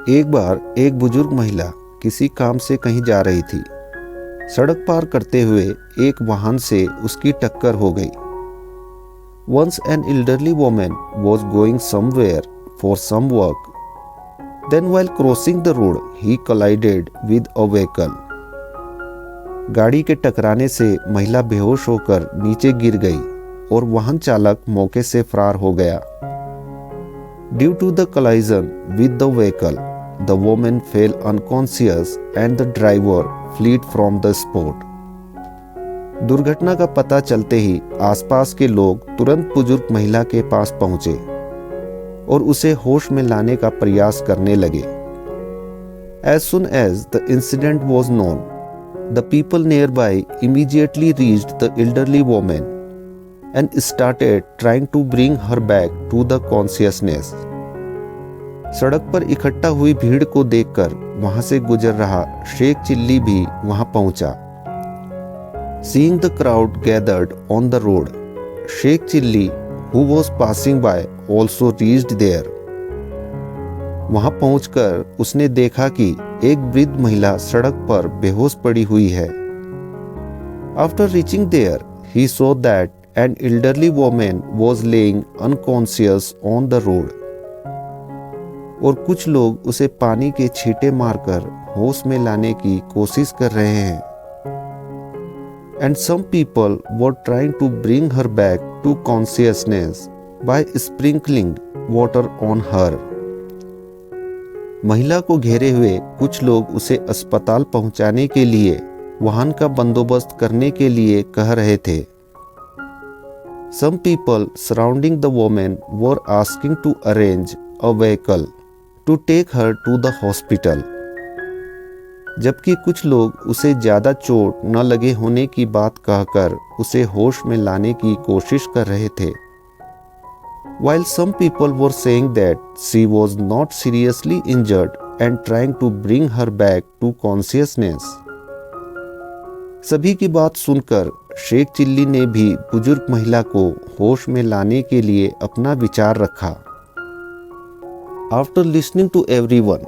एक बार एक बुजुर्ग महिला किसी काम से कहीं जा रही थी। सड़क पार करते हुए एक वाहन से उसकी टक्कर हो गई। Once an elderly woman was going somewhere for some work. Then while crossing the road, he collided with a vehicle. गाड़ी के टकराने से महिला बेहोश होकर नीचे गिर गई और वाहन चालक मौके से फरार हो गया। Due to the collision with the vehicle, the woman fell unconscious and the driver fled from the spot. दुर्घटना का पता चलते ही आसपास के लोग तुरंत बुजुर्ग महिला के पास पहुंचे और उसे होश में लाने का प्रयास करने लगे। As soon as the incident was known, the people nearby immediately reached the elderly woman and started trying to bring her back to the consciousness. सड़क पर इकट्ठा हुई भीड़ को देखकर वहां से गुजर रहा शेख चिल्ली भी वहां पहुंचा। Seeing the crowd gathered on the road, Sheikh Chilli, who was passing by, also reached there. वहां पहुंचकर उसने देखा कि एक वृद्ध महिला सड़क पर बेहोश पड़ी हुई है। After reaching there, he saw that an elderly woman was laying unconscious on the road. और कुछ लोग उसे पानी के छींटे मारकर होश में लाने की कोशिश कर रहे हैं। And some people were trying to bring her back to consciousness by sprinkling water on her. महिला को घेरे हुए कुछ लोग उसे अस्पताल पहुंचाने के लिए वाहन का बंदोबस्त करने के लिए कह रहे थे। Some people surrounding the woman were asking to arrange a vehicle to take her to the hospital. जबकि कुछ लोग उसे ज़्यादा चोट न लगे होने की बात कहकर उसे होश में लाने की कोशिश कर रहे थे। While some people were saying that she was not seriously injured and trying to bring her back to consciousness. सभी की बात सुनकर शेख चिल्ली ने भी बुजुर्ग महिला को होश में लाने के लिए अपना विचार रखा। After listening to everyone,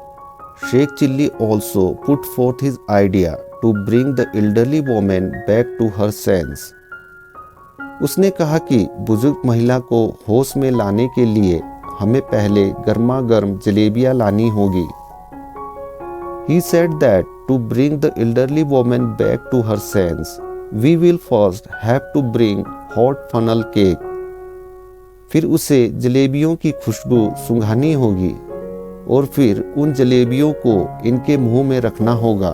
Sheikh Chilli also put forth his idea to bring the elderly woman back to her sense. उसने कहा कि बुजुर्ग महिला को होश में लाने के लिए हमें पहले गर्मा गर्म जलेबियां लानी होगी। He said that to bring the elderly woman back to her sense, we will first have to bring hot funnel cake. फिर उसे जलेबियों की खुशबू सूंघानी होगी और फिर उन जलेबियों को इनके मुंह में रखना होगा।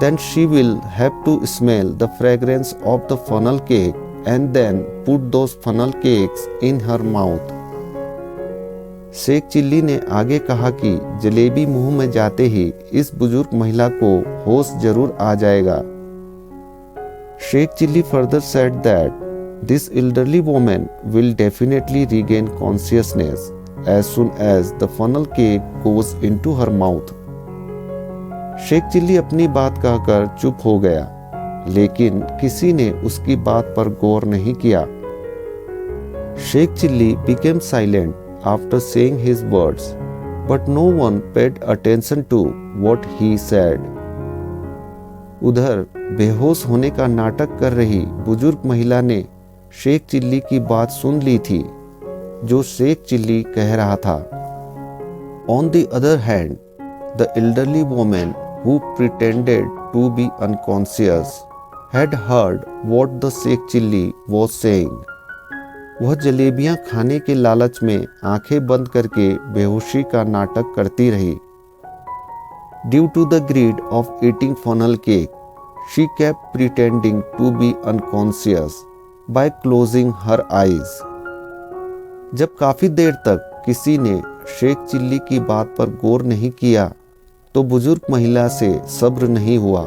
Then she will have to smell the fragrance of the funnel cake and then put those funnel cakes in her mouth. Sheikh Chilli ने आगे कहा कि जलेबी मुंह में जाते ही इस बुजुर्ग महिला को होश जरूर आ जाएगा। Sheikh Chilli further said that this elderly woman will definitely regain consciousness as soon as the funnel cake goes into her mouth. Sheikh Chilli अपनी बात कहकर चुप हो गया, लेकिन किसी ने उसकी बात पर गौर नहीं किया। Sheikh Chilli became silent after saying his words, but no one paid attention to what he said. उधर बेहोश होने का नाटक कर रही बुजुर्ग महिला ने शेख चिल्ली की बात सुन ली थी जो शेख चिल्ली कह रहा था। On the other hand, the elderly woman who pretended to be unconscious had heard what the Sheikh Chilli was saying. वह जलेबियां खाने के लालच में आंखें बंद करके बेहोशी का नाटक करती रही। Due to the greed of eating funnel cake, she kept pretending to be unconscious by closing her eyes. जब काफी देर तक किसी ने शेख चिल्ली की बात पर गौर नहीं किया तो बुजुर्ग महिला से सब्र नहीं हुआ।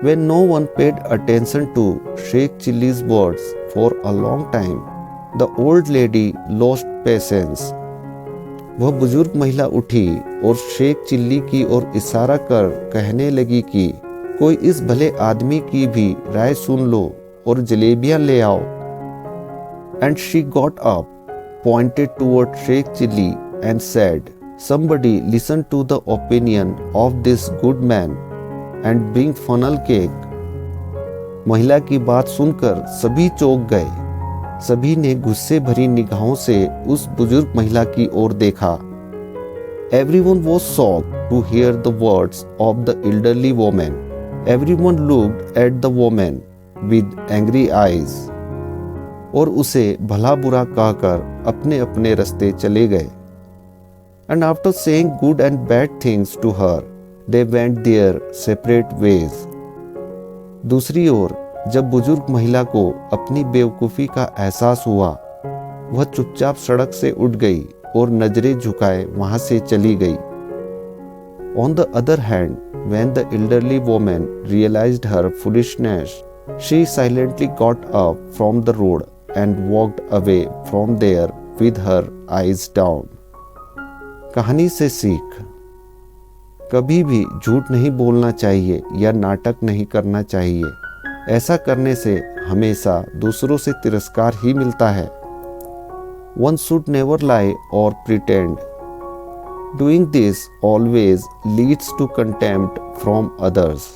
When no one paid attention to Sheikh Chilli's words for a long time, the old lady lost patience. वह बुजुर्ग महिला उठी और शेख चिल्ली की ओर इशारा कर कहने लगी कि कोई इस भले आदमी की भी राय सुन लो और जलेबियां ले आओ। And she got up, pointed toward Sheikh Chilli and said, Somebody listen to the opinion of this good man and bring funnel cake. महिला की बात सुनकर सभी चौंक गए। सभी ने गुस्से भरी निगाहों से उस बुजुर्ग महिला की ओर देखा। Everyone was shocked to hear the words of the elderly woman. Everyone looked at the woman with angry eyes. और उसे भला बुरा कहकर अपने अपने रास्ते चले गए। And after saying good and bad things to her, they went their separate ways. दूसरी ओर जब बुजुर्ग महिला को अपनी बेवकूफ़ी का एहसास हुआ, वह चुपचाप सड़क से उठ गई और नजरें झुकाए वहां से चली गई। On the other hand, when the elderly woman realized her foolishness, she silently got up from the road and walked away from there with her eyes down. कहानी से सीख, कभी भी झूठ नहीं बोलना चाहिए या नाटक नहीं करना चाहिए। ऐसा करने से हमेशा दूसरों से तिरस्कार ही मिलता है। One should never lie or pretend. Doing this always leads to contempt from others.